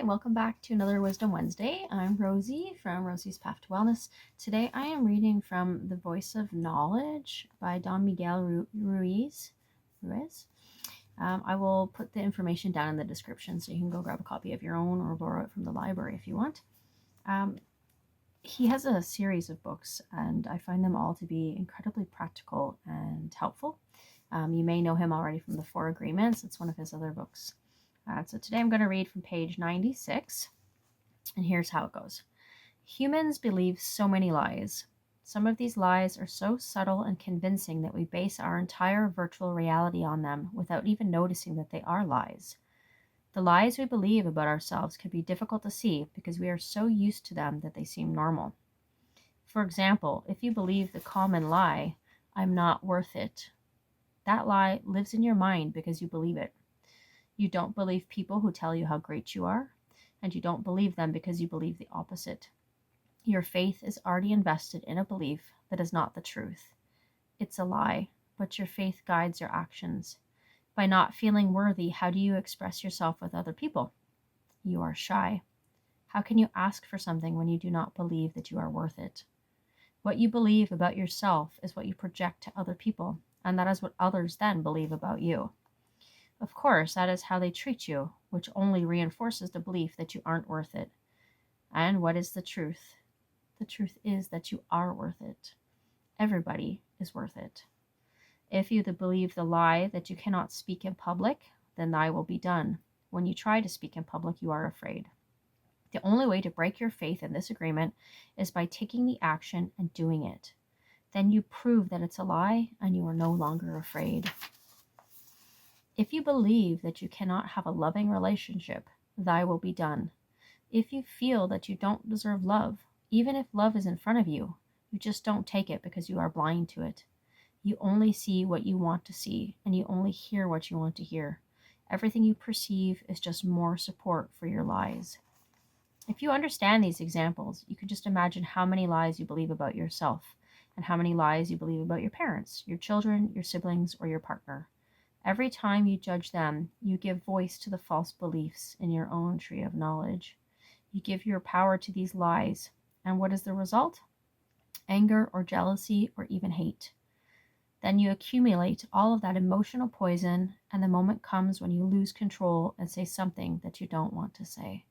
Hi, welcome back to another Wisdom Wednesday. I'm Rosie from Rosie's Path to Wellness. Today I am reading from The Voice of Knowledge by Don Miguel Ruiz. I will put the information down in the description so you can go grab a copy of your own or borrow it from the library if you want. He has a series of books and I find them all to be incredibly practical and helpful. You may know him already from the Four Agreements. It's one of his other books. So today I'm going to read from page 96, and here's how it goes. Humans believe so many lies. Some of these lies are so subtle and convincing that we base our entire virtual reality on them without even noticing that they are lies. The lies we believe about ourselves can be difficult to see because we are so used to them that they seem normal. For example, if you believe the common lie, "I'm not worth it," that lie lives in your mind because you believe it. You don't believe people who tell you how great you are, and you don't believe them because you believe the opposite. Your faith is already invested in a belief that is not the truth. It's a lie, but your faith guides your actions. By not feeling worthy, how do you express yourself with other people? You are shy. How can you ask for something when you do not believe that you are worth it? What you believe about yourself is what you project to other people, and that is what others then believe about you. Of course, that is how they treat you, which only reinforces the belief that you aren't worth it. And what is the truth? The truth is that you are worth it. Everybody is worth it. If you believe the lie that you cannot speak in public, then thy will be done. When you try to speak in public, you are afraid. The only way to break your faith in this agreement is by taking the action and doing it. Then you prove that it's a lie and you are no longer afraid. If you believe that you cannot have a loving relationship, thy will be done. If you feel that you don't deserve love, even if love is in front of you, you just don't take it because you are blind to it. You only see what you want to see, and you only hear what you want to hear. Everything you perceive is just more support for your lies. If you understand these examples, you can just imagine how many lies you believe about yourself, and how many lies you believe about your parents, your children, your siblings, or your partner. Every time you judge them, you give voice to the false beliefs in your own tree of knowledge. You give your power to these lies, and what is the result? Anger or jealousy or even hate. Then you accumulate all of that emotional poison, and the moment comes when you lose control and say something that you don't want to say.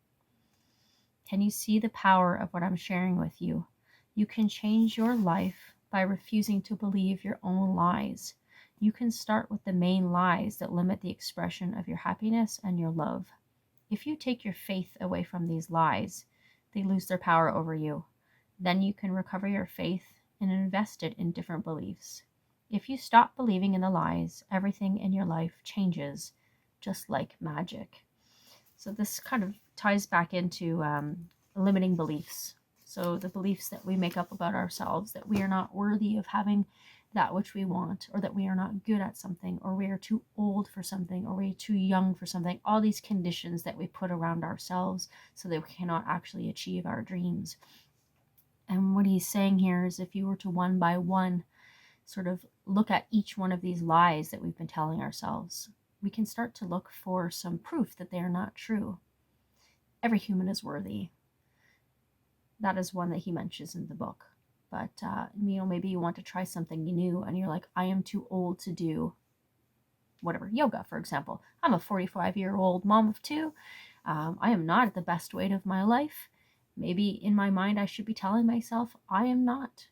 Can you see the power of what I'm sharing with you? You can change your life by refusing to believe your own lies. You can start with the main lies that limit the expression of your happiness and your love. If you take your faith away from these lies, they lose their power over you. Then you can recover your faith and invest it in different beliefs. If you stop believing in the lies, everything in your life changes, just like magic. So this kind of ties back into limiting beliefs. So the beliefs that we make up about ourselves, that we are not worthy of having that which we want, or that we are not good at something, or we are too old for something, or we're too young for something. All these conditions that we put around ourselves so that we cannot actually achieve our dreams. And what he's saying here is, if you were to one by one sort of look at each one of these lies that we've been telling ourselves, we can start to look for some proof that they are not true. Every human is worthy. That is one that he mentions in the book. But, maybe you want to try something new and you're like, I am too old to do whatever, yoga, for example. I'm a 45-year-old mom of two. I am not at the best weight of my life. Maybe in my mind, I should be telling myself, I am not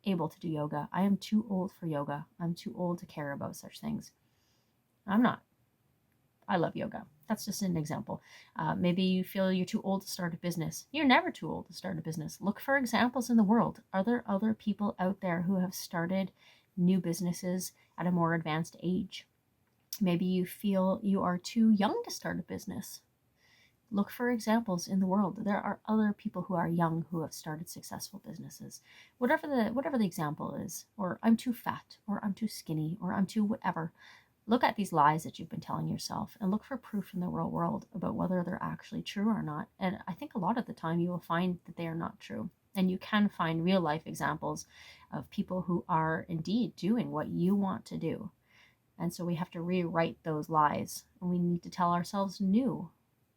able to do yoga. I am too old for yoga. I'm too old to care about such things. I'm not. I love yoga. That's just an example. Maybe you feel you're too old to start a business. You're never too old to start a business. Look for examples in the world. Are there other people out there who have started new businesses at a more advanced age? Maybe you feel you are too young to start a business. Look for examples in the world. There are other people who are young who have started successful businesses. Whatever the example is, or I'm too fat, or I'm too skinny, or I'm too whatever. Look at these lies that you've been telling yourself and look for proof in the real world about whether they're actually true or not. And I think a lot of the time you will find that they are not true. And you can find real life examples of people who are indeed doing what you want to do. And so we have to rewrite those lies, and we need to tell ourselves new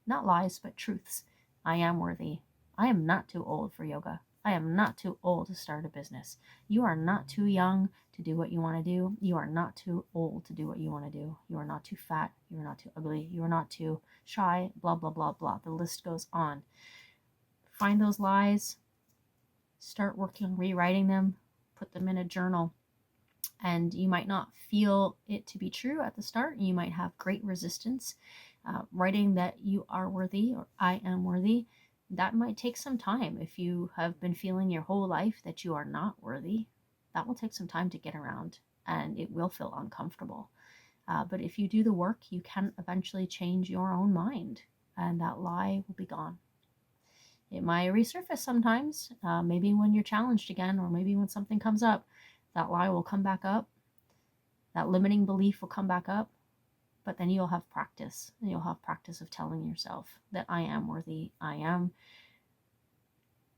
Not lies, but truths. I am worthy. I am not too old for yoga. I am not too old to start a business. You are not too young to do what you want to do. You are not too old to do what you want to do. You are not too fat. You are not too ugly. You are not too shy. Blah, blah, blah, blah. The list goes on. Find those lies. Start working on rewriting them. Put them in a journal. And you might not feel it to be true at the start. You might have great resistance. Writing that you are worthy or I am worthy, that might take some time. If you have been feeling your whole life that you are not worthy, that will take some time to get around, and it will feel uncomfortable. But if you do the work, you can eventually change your own mind, and that lie will be gone. It might resurface sometimes, maybe when you're challenged again, or maybe when something comes up, that lie will come back up. That limiting belief will come back up. But then you'll have practice, and you'll have practice of telling yourself that I am worthy. I am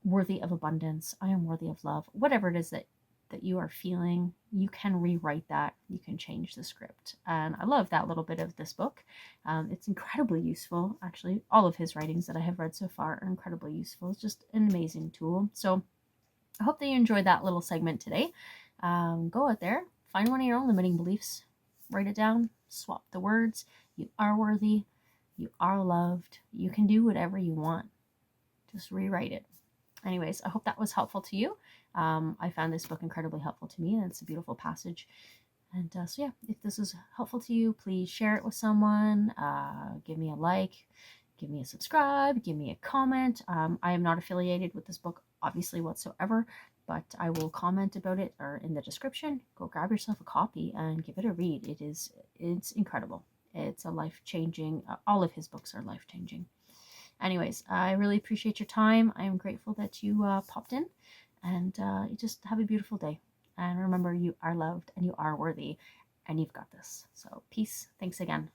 worthy of abundance. I am worthy of love. Whatever it is that you are feeling, you can rewrite that. You can change the script. And I love that little bit of this book. It's incredibly useful. Actually, all of his writings that I have read so far are incredibly useful. It's just an amazing tool. So I hope that you enjoyed that little segment today. Go out there, find one of your own limiting beliefs, write it down, swap the words. You are worthy. You are loved. You can do whatever you want. Just rewrite it. Anyways, I hope that was helpful to you. I found this book incredibly helpful to me, and it's a beautiful passage. And so yeah, if this is helpful to you, please share it with someone. Give me a like, give me a subscribe, give me a comment. I am not affiliated with this book, obviously, whatsoever, but I will comment about it or in the description. Go grab yourself a copy and give it a read. It's incredible. It's a life-changing, all of his books are life-changing. Anyways, I really appreciate your time. I am grateful that you popped in, and you just have a beautiful day. And remember, you are loved and you are worthy, and you've got this. So peace. Thanks again.